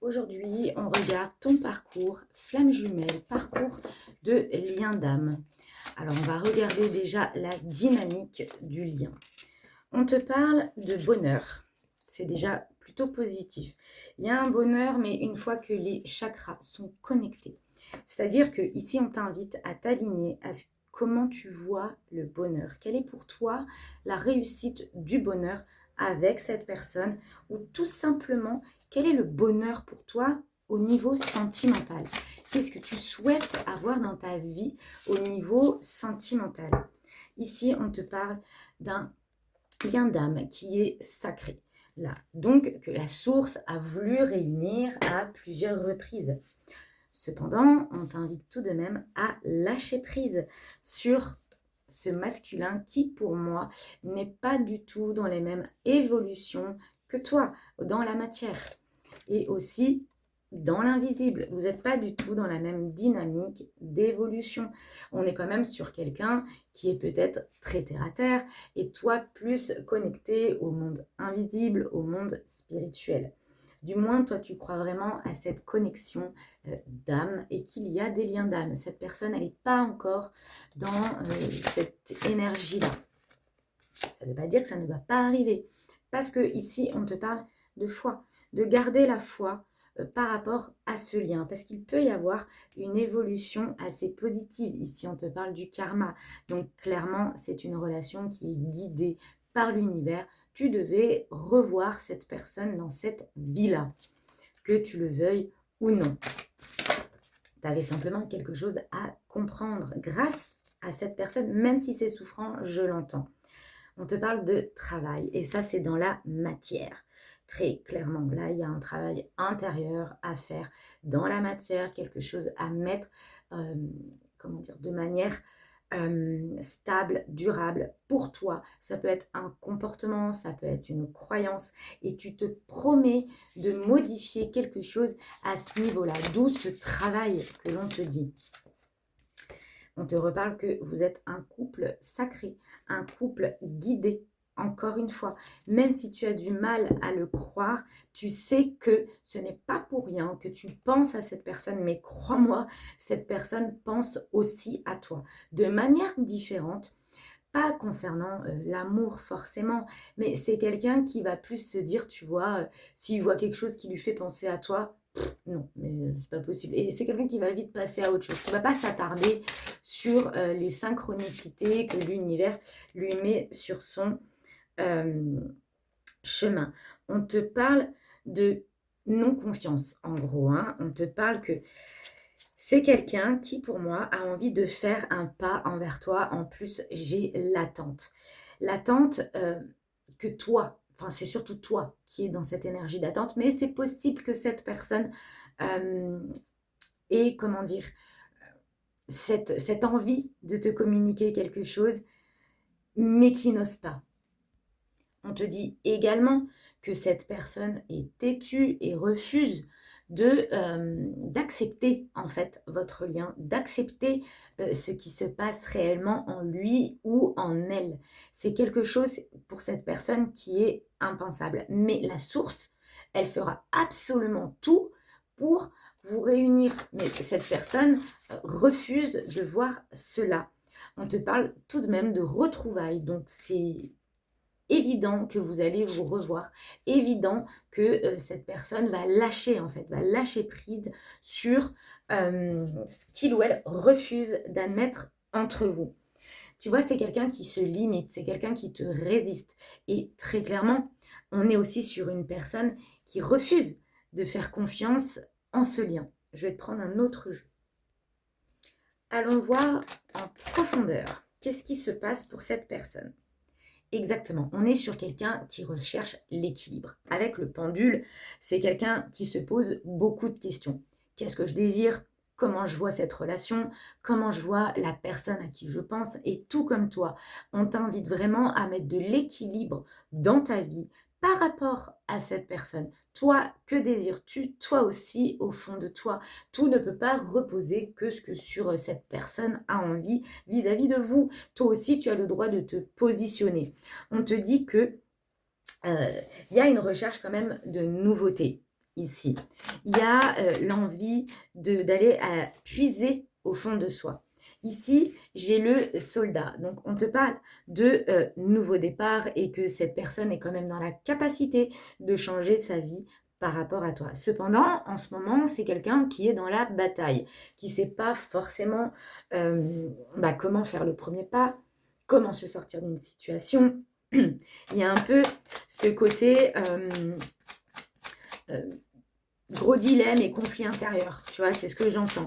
Aujourd'hui, on regarde ton parcours, flamme jumelle, parcours de lien d'âme. Alors, on va regarder déjà la dynamique du lien. On te parle de bonheur. C'est déjà plutôt positif. Il y a un bonheur, mais une fois que les chakras sont connectés. C'est-à-dire que ici, on t'invite à t'aligner à comment tu vois le bonheur. Quelle est pour toi la réussite du bonheur avec cette personne, ou tout simplement, quel est le bonheur pour toi au niveau sentimental? Qu'est-ce que tu souhaites avoir dans ta vie au niveau sentimental? Ici, on te parle d'un lien d'âme qui est sacré. Là, donc, que la source a voulu réunir à plusieurs reprises. Cependant, on t'invite tout de même à lâcher prise sur ce masculin qui, pour moi, n'est pas du tout dans les mêmes évolutions que toi, dans la matière. Et aussi dans l'invisible. Vous n'êtes pas du tout dans la même dynamique d'évolution. On est quand même sur quelqu'un qui est peut-être très terre à terre et toi plus connecté au monde invisible, au monde spirituel. Du moins, toi, tu crois vraiment à cette connexion d'âme et qu'il y a des liens d'âme. Cette personne, elle n'est pas encore dans cette énergie-là. Ça ne veut pas dire que ça ne va pas arriver. Parce que ici, on te parle de foi, de garder la foi par rapport à ce lien. Parce qu'il peut y avoir une évolution assez positive. Ici, on te parle du karma. Donc, clairement, c'est une relation qui est guidée par l'univers. Tu devais revoir cette personne dans cette vie-là, que tu le veuilles ou non. Tu avais simplement quelque chose à comprendre grâce à cette personne, même si c'est souffrant, je l'entends. On te parle de travail et ça, c'est dans la matière. Très clairement, là, il y a un travail intérieur à faire dans la matière, quelque chose à mettre, de manière stable, durable pour toi. Ça peut être un comportement, ça peut être une croyance et tu te promets de modifier quelque chose à ce niveau-là. D'où ce travail que l'on te dit. On te reparle que vous êtes un couple sacré, un couple guidé. Encore une fois, même si tu as du mal à le croire, tu sais que ce n'est pas pour rien que tu penses à cette personne, mais crois-moi, cette personne pense aussi à toi, de manière différente. Pas concernant l'amour forcément, mais c'est quelqu'un qui va plus se dire, tu vois, s'il voit quelque chose qui lui fait penser à toi, non, mais c'est pas possible. Et c'est quelqu'un qui va vite passer à autre chose, qui va pas s'attarder sur les synchronicités que l'univers lui met sur son chemin. On te parle de non-confiance, en gros. Hein. On te parle que c'est quelqu'un qui, pour moi, a envie de faire un pas envers toi. En plus, j'ai l'attente. L'attente que toi, enfin, c'est surtout toi qui es dans cette énergie d'attente, mais c'est possible que cette personne ait, cette envie de te communiquer quelque chose, mais qui n'ose pas. On te dit également que cette personne est têtue et refuse d'accepter en fait votre lien, d'accepter ce qui se passe réellement en lui ou en elle. C'est quelque chose pour cette personne qui est impensable. Mais la source, elle fera absolument tout pour vous réunir. Mais cette personne refuse de voir cela. On te parle tout de même de retrouvailles. Donc c'est évident que vous allez vous revoir, évident que cette personne va lâcher prise sur ce qu'il ou elle refuse d'admettre entre vous. Tu vois, c'est quelqu'un qui se limite, c'est quelqu'un qui te résiste. Et très clairement, on est aussi sur une personne qui refuse de faire confiance en ce lien. Je vais te prendre un autre jeu. Allons voir en profondeur qu'est-ce qui se passe pour cette personne. Exactement, on est sur quelqu'un qui recherche l'équilibre. Avec le pendule, c'est quelqu'un qui se pose beaucoup de questions. Qu'est-ce que je désire? Comment je vois cette relation? Comment je vois la personne à qui je pense? Et tout comme toi, on t'invite vraiment à mettre de l'équilibre dans ta vie par rapport à cette personne. Toi, que désires-tu? Toi aussi, au fond de toi. Tout ne peut pas reposer que sur cette personne a envie vis-à-vis de vous. Toi aussi, tu as le droit de te positionner. On te dit que y a une recherche quand même de nouveauté. ici. Il y a l'envie d'aller puiser au fond de soi. Ici, j'ai le soldat. Donc, on te parle de nouveau départ et que cette personne est quand même dans la capacité de changer sa vie par rapport à toi. Cependant, en ce moment, c'est quelqu'un qui est dans la bataille, qui ne sait pas forcément comment faire le premier pas, comment se sortir d'une situation. Il y a un peu ce côté gros dilemme et conflit intérieur, tu vois, c'est ce que j'entends.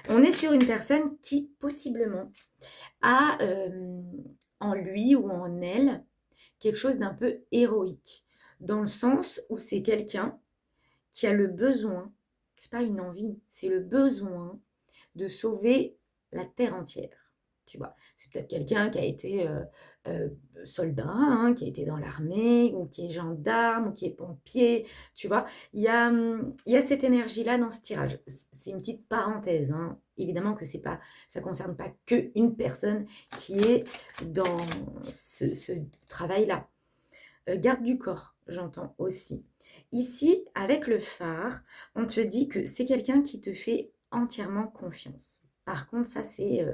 On est sur une personne qui, possiblement, a en lui ou en elle quelque chose d'un peu héroïque, dans le sens où c'est quelqu'un qui a le besoin, c'est pas une envie, c'est le besoin de sauver la terre entière. Tu vois, c'est peut-être quelqu'un qui a été euh, soldat, hein, qui a été dans l'armée, ou qui est gendarme, ou qui est pompier. Tu vois, il y a cette énergie-là dans ce tirage. C'est une petite parenthèse. Hein. Évidemment que ça ne concerne pas qu'une personne qui est dans ce travail-là. Garde du corps, j'entends aussi. Ici, avec le phare, on te dit que c'est quelqu'un qui te fait entièrement confiance. Par contre, ça, c'est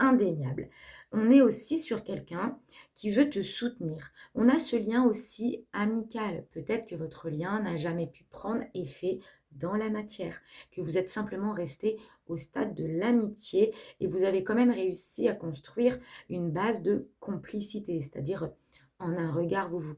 indéniable. On est aussi sur quelqu'un qui veut te soutenir. On a ce lien aussi amical. Peut-être que votre lien n'a jamais pu prendre effet dans la matière, que vous êtes simplement resté au stade de l'amitié et vous avez quand même réussi à construire une base de complicité, c'est-à-dire en un regard, vous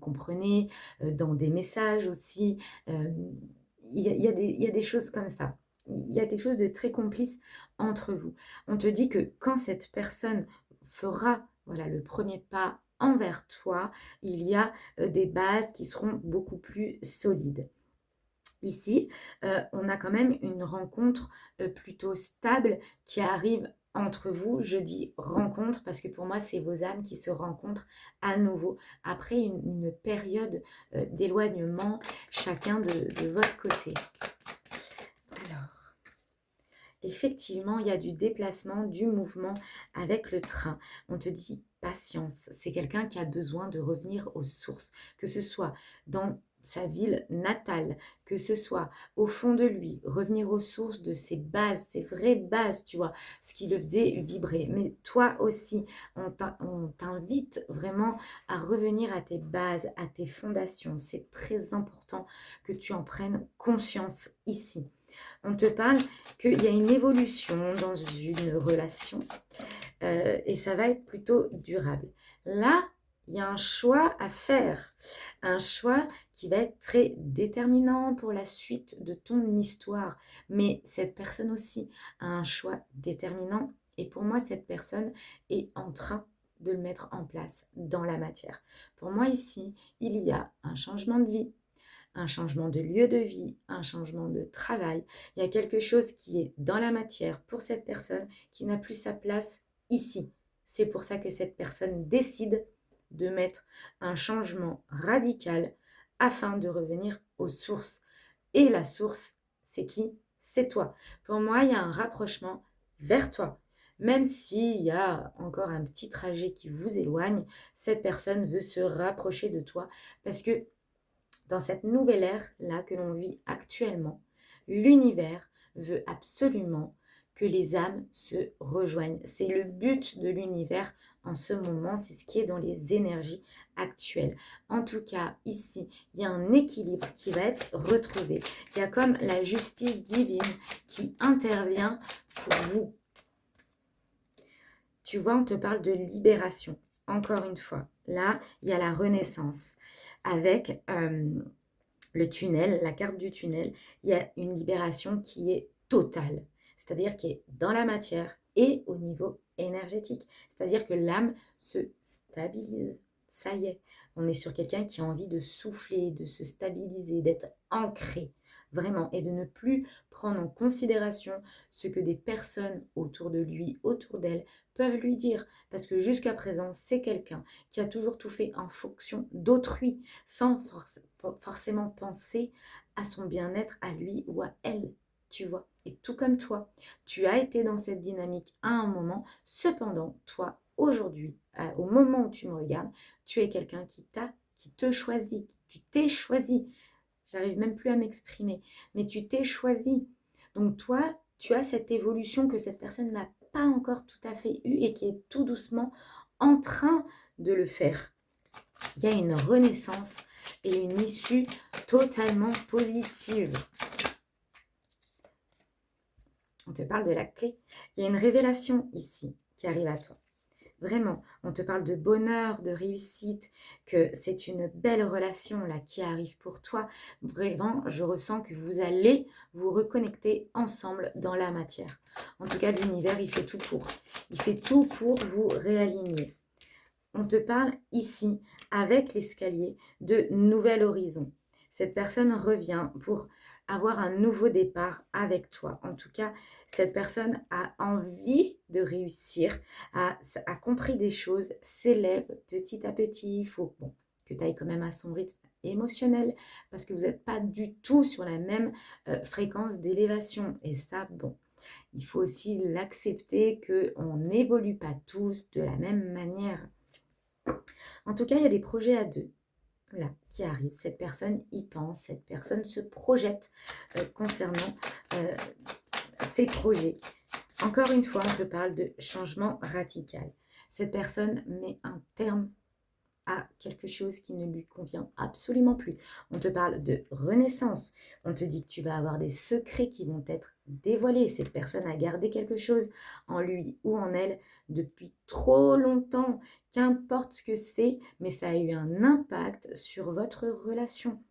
comprenez, dans des messages aussi. Il y a des choses comme ça. Il y a quelque chose de très complice entre vous. On te dit que quand cette personne fera voilà, le premier pas envers toi, il y a des bases qui seront beaucoup plus solides. Ici, on a quand même une rencontre plutôt stable qui arrive entre vous. Je dis rencontre parce que pour moi, c'est vos âmes qui se rencontrent à nouveau après une période d'éloignement, chacun de votre côté. Alors, effectivement, il y a du déplacement, du mouvement avec le train. On te dit patience. C'est quelqu'un qui a besoin de revenir aux sources, que ce soit dans sa ville natale, que ce soit au fond de lui, revenir aux sources de ses bases, ses vraies bases, tu vois, ce qui le faisait vibrer. Mais toi aussi, on t'invite vraiment à revenir à tes bases, à tes fondations. C'est très important que tu en prennes conscience ici. On te parle qu'il y a une évolution dans une relation et ça va être plutôt durable. Là, il y a un choix à faire, un choix qui va être très déterminant pour la suite de ton histoire. Mais cette personne aussi a un choix déterminant et pour moi, cette personne est en train de le mettre en place dans la matière. Pour moi, ici, il y a un changement de vie, un changement de lieu de vie, un changement de travail. Il y a quelque chose qui est dans la matière pour cette personne qui n'a plus sa place ici. C'est pour ça que cette personne décide de mettre un changement radical afin de revenir aux sources. Et la source, c'est qui? C'est toi. Pour moi, il y a un rapprochement vers toi. Même s'il y a encore un petit trajet qui vous éloigne, cette personne veut se rapprocher de toi parce que dans cette nouvelle ère-là que l'on vit actuellement, l'univers veut absolument que les âmes se rejoignent. C'est le but de l'univers en ce moment, c'est ce qui est dans les énergies actuelles. En tout cas, ici, il y a un équilibre qui va être retrouvé. Il y a comme la justice divine qui intervient pour vous. Tu vois, on te parle de libération. Encore une fois, là, il y a la renaissance avec le tunnel, la carte du tunnel. Il y a une libération qui est totale, c'est-à-dire qui est dans la matière et au niveau énergétique. C'est-à-dire que l'âme se stabilise. Ça y est, on est sur quelqu'un qui a envie de souffler, de se stabiliser, d'être ancré, vraiment, et de ne plus prendre en considération ce que des personnes autour de lui, autour d'elle, peuvent lui dire. Parce que jusqu'à présent, c'est quelqu'un qui a toujours tout fait en fonction d'autrui, sans forcément penser à son bien-être, à lui ou à elle, tu vois. Et tout comme toi, tu as été dans cette dynamique à un moment, cependant, toi, aujourd'hui, au moment où tu me regardes, tu es quelqu'un qui te choisit, tu t'es choisi. j'arrive même plus à m'exprimer. Mais tu t'es choisi. Donc toi, tu as cette évolution que cette personne n'a pas encore tout à fait eue et qui est tout doucement en train de le faire. Il y a une renaissance et une issue totalement positive. On te parle de la clé. Il y a une révélation ici qui arrive à toi. Vraiment, on te parle de bonheur, de réussite, que c'est une belle relation là qui arrive pour toi. Vraiment, je ressens que vous allez vous reconnecter ensemble dans la matière. En tout cas, l'univers, il fait tout pour. Il fait tout pour vous réaligner. On te parle ici, avec l'escalier, de nouvel horizon. Cette personne revient pour avoir un nouveau départ avec toi. En tout cas, cette personne a envie de réussir, a compris des choses, s'élève petit à petit. Il faut que tu ailles quand même à son rythme émotionnel parce que vous n'êtes pas du tout sur la même fréquence d'élévation. Et ça, il faut aussi l'accepter qu'on n'évolue pas tous de la même manière. En tout cas, il y a des projets à deux là, qui arrivent. Cette personne y pense, cette personne se projette concernant ses projets. Encore une fois, on te parle de changement radical. Cette personne met un terme à quelque chose qui ne lui convient absolument plus. On te parle de renaissance. On te dit que tu vas avoir des secrets qui vont être dévoilés. Cette personne a gardé quelque chose en lui ou en elle depuis trop longtemps. Qu'importe ce que c'est, mais ça a eu un impact sur votre relation.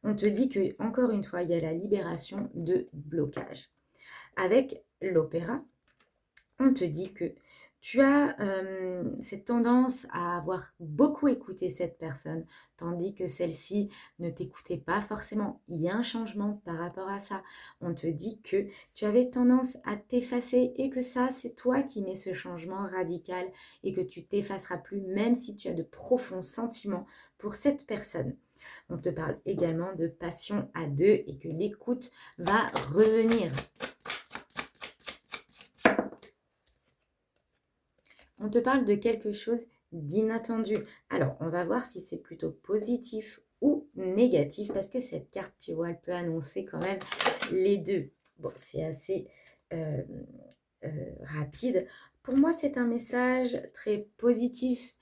On te dit que, encore une fois, il y a la libération de blocage. Avec l'opéra, on te dit que tu as cette tendance à avoir beaucoup écouté cette personne, tandis que celle-ci ne t'écoutait pas forcément. Il y a un changement par rapport à ça. On te dit que tu avais tendance à t'effacer et que ça, c'est toi qui mets ce changement radical et que tu t'effaceras plus, même si tu as de profonds sentiments pour cette personne. On te parle également de passion à deux et que l'écoute va revenir. On te parle de quelque chose d'inattendu. Alors, on va voir si c'est plutôt positif ou négatif, parce que cette carte, tu vois, elle peut annoncer quand même les deux. Bon, c'est assez rapide. Pour moi, c'est un message très positif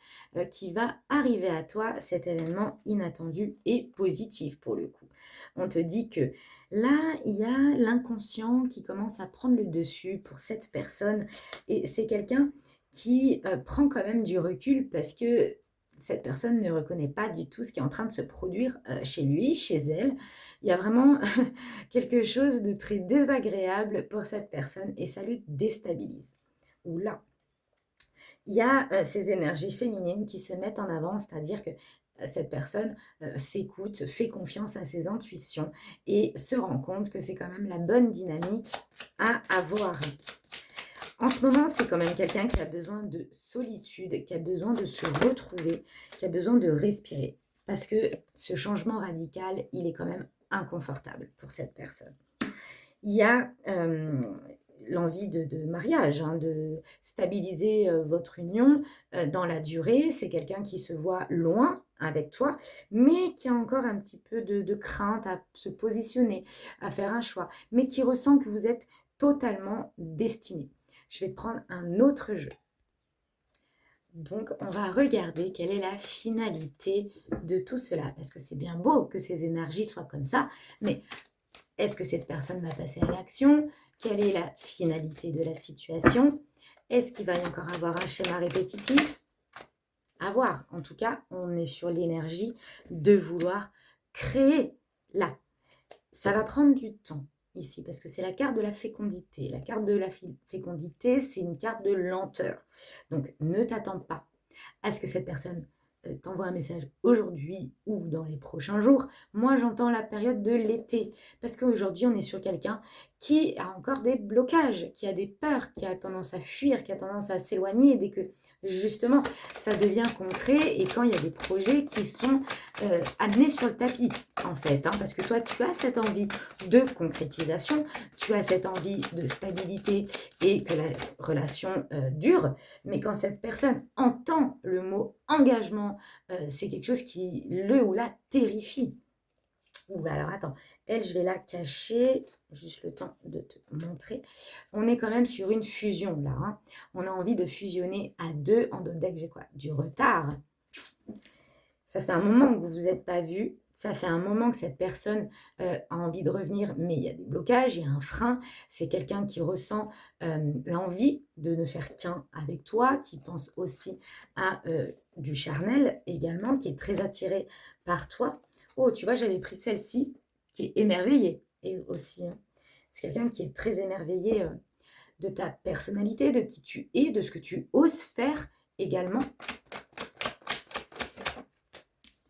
qui va arriver à toi, cet événement inattendu et positif pour le coup. On te dit que là, il y a l'inconscient qui commence à prendre le dessus pour cette personne et c'est quelqu'un qui prend quand même du recul parce que cette personne ne reconnaît pas du tout ce qui est en train de se produire chez lui, chez elle. Il y a vraiment quelque chose de très désagréable pour cette personne et ça le déstabilise. Oula, il y a ces énergies féminines qui se mettent en avant, c'est-à-dire que cette personne s'écoute, fait confiance à ses intuitions et se rend compte que c'est quand même la bonne dynamique à avoir. En ce moment, c'est quand même quelqu'un qui a besoin de solitude, qui a besoin de se retrouver, qui a besoin de respirer. Parce que ce changement radical, il est quand même inconfortable pour cette personne. Il y a l'envie de mariage, de stabiliser votre union dans la durée. C'est quelqu'un qui se voit loin avec toi, mais qui a encore un petit peu de crainte à se positionner, à faire un choix, mais qui ressent que vous êtes totalement destiné. Je vais te prendre un autre jeu. Donc, on va regarder quelle est la finalité de tout cela. Parce que c'est bien beau que ces énergies soient comme ça, mais est-ce que cette personne va passer à l'action? Quelle est la finalité de la situation? Est-ce qu'il va y encore avoir un schéma répétitif? À voir. En tout cas, on est sur l'énergie de vouloir créer là. Ça va prendre du temps ici, parce que c'est la carte de la fécondité. La carte de la fécondité, c'est une carte de lenteur. Donc, ne t'attends pas à ce que cette personne t'envoie un message aujourd'hui ou dans les prochains jours. Moi, j'entends la période de l'été, parce qu'aujourd'hui, on est sur quelqu'un qui a encore des blocages, qui a des peurs, qui a tendance à fuir, qui a tendance à s'éloigner dès que, justement, ça devient concret et quand il y a des projets qui sont amenés sur le tapis, en fait, parce que toi, tu as cette envie de concrétisation, tu as cette envie de stabilité et que la relation dure, mais quand cette personne entend le mot engagement, c'est quelque chose qui le ou la terrifie. Ouh, alors attends, elle, je vais la cacher, juste le temps de te montrer. On est quand même sur une fusion là, hein. On a envie de fusionner à deux en deck, j'ai quoi? Du retard. Ça fait un moment que vous vous êtes pas vus. Ça fait un moment que cette personne a envie de revenir, mais il y a des blocages, il y a un frein. C'est quelqu'un qui ressent l'envie de ne faire qu'un avec toi, qui pense aussi à du charnel également, qui est très attiré par toi. Oh, tu vois, j'avais pris celle-ci, qui est émerveillée. Et aussi, hein, c'est quelqu'un qui est très émerveillé de ta personnalité, de qui tu es, de ce que tu oses faire également.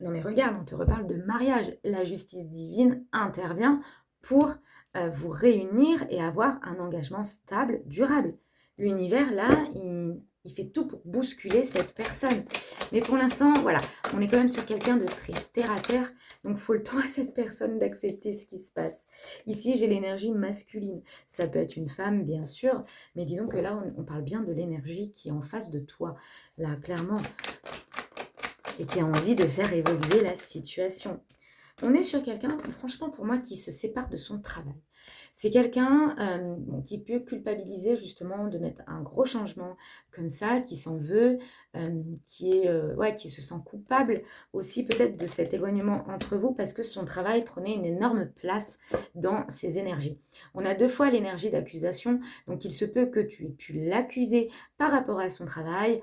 Non mais regarde, on te reparle de mariage. La justice divine intervient pour vous réunir et avoir un engagement stable, durable. L'univers, là, il fait tout pour bousculer cette personne. Mais pour l'instant, voilà, on est quand même sur quelqu'un de très terre-à-terre. Donc, il faut le temps à cette personne d'accepter ce qui se passe. Ici, j'ai l'énergie masculine. Ça peut être une femme, bien sûr. Mais disons que là, on parle bien de l'énergie qui est en face de toi. Là, clairement, et qui a envie de faire évoluer la situation. On est sur quelqu'un, franchement pour moi, qui se sépare de son travail. C'est quelqu'un qui peut culpabiliser justement de mettre un gros changement comme ça, qui s'en veut, qui se sent coupable aussi peut-être de cet éloignement entre vous parce que son travail prenait une énorme place dans ses énergies. On a deux fois l'énergie d'accusation, donc il se peut que tu aies pu l'accuser par rapport à son travail,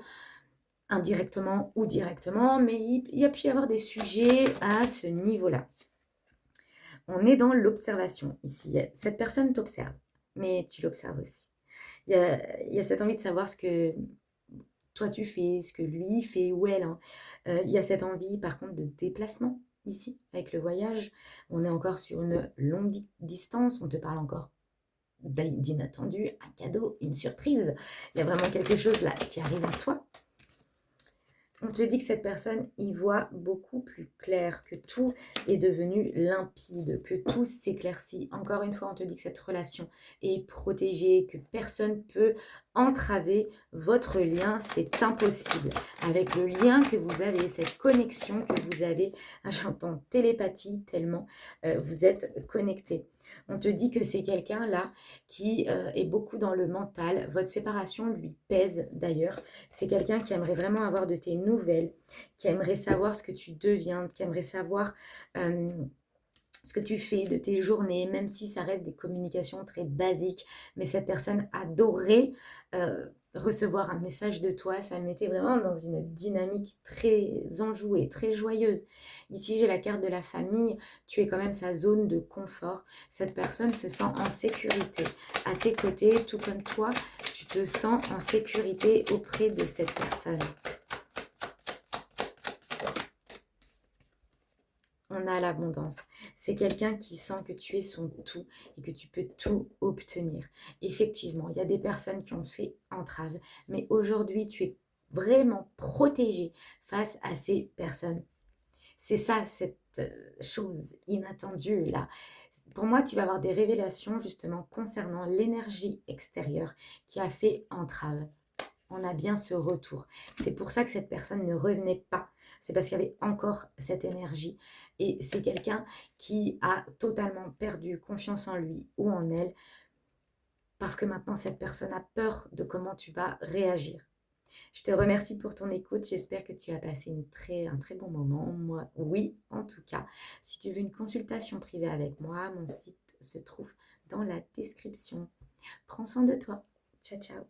indirectement ou directement, mais il y a pu y avoir des sujets à ce niveau-là. On est dans l'observation ici. Cette personne t'observe, mais tu l'observes aussi. Il y a cette envie de savoir ce que toi tu fais, ce que lui fait ou elle, hein. Il y a cette envie par contre de déplacement ici, avec le voyage. On est encore sur une longue distance, on te parle encore d'inattendu, un cadeau, une surprise. Il y a vraiment quelque chose là qui arrive à toi. On te dit que cette personne y voit beaucoup plus clair, que tout est devenu limpide, que tout s'éclaircit. Encore une fois, on te dit que cette relation est protégée, que personne ne peut entraver votre lien. C'est impossible. Avec le lien que vous avez, cette connexion que vous avez, j'entends télépathie tellement vous êtes connectés. On te dit que c'est quelqu'un là qui est beaucoup dans le mental. Votre séparation lui pèse d'ailleurs. C'est quelqu'un qui aimerait vraiment avoir de tes nouvelles, qui aimerait savoir ce que tu deviens, qui aimerait savoir ce que tu fais de tes journées, même si ça reste des communications très basiques. Mais cette personne adorait recevoir un message de toi. Ça le mettait vraiment dans une dynamique très enjouée, très joyeuse. Ici, j'ai la carte de la famille. Tu es quand même sa zone de confort. Cette personne se sent en sécurité à tes côtés, tout comme toi, tu te sens en sécurité auprès de cette personne. On a l'abondance. C'est quelqu'un qui sent que tu es son tout et que tu peux tout obtenir. Effectivement, il y a des personnes qui ont fait entrave, mais aujourd'hui, tu es vraiment protégé face à ces personnes. C'est ça, cette chose inattendue là. Pour moi, tu vas avoir des révélations justement concernant l'énergie extérieure qui a fait entrave. On a bien ce retour. C'est pour ça que cette personne ne revenait pas. C'est parce qu'il y avait encore cette énergie. Et c'est quelqu'un qui a totalement perdu confiance en lui ou en elle parce que maintenant cette personne a peur de comment tu vas réagir. Je te remercie pour ton écoute. J'espère que tu as passé un très bon moment. Moi, oui, en tout cas. Si tu veux une consultation privée avec moi, mon site se trouve dans la description. Prends soin de toi. Ciao, ciao.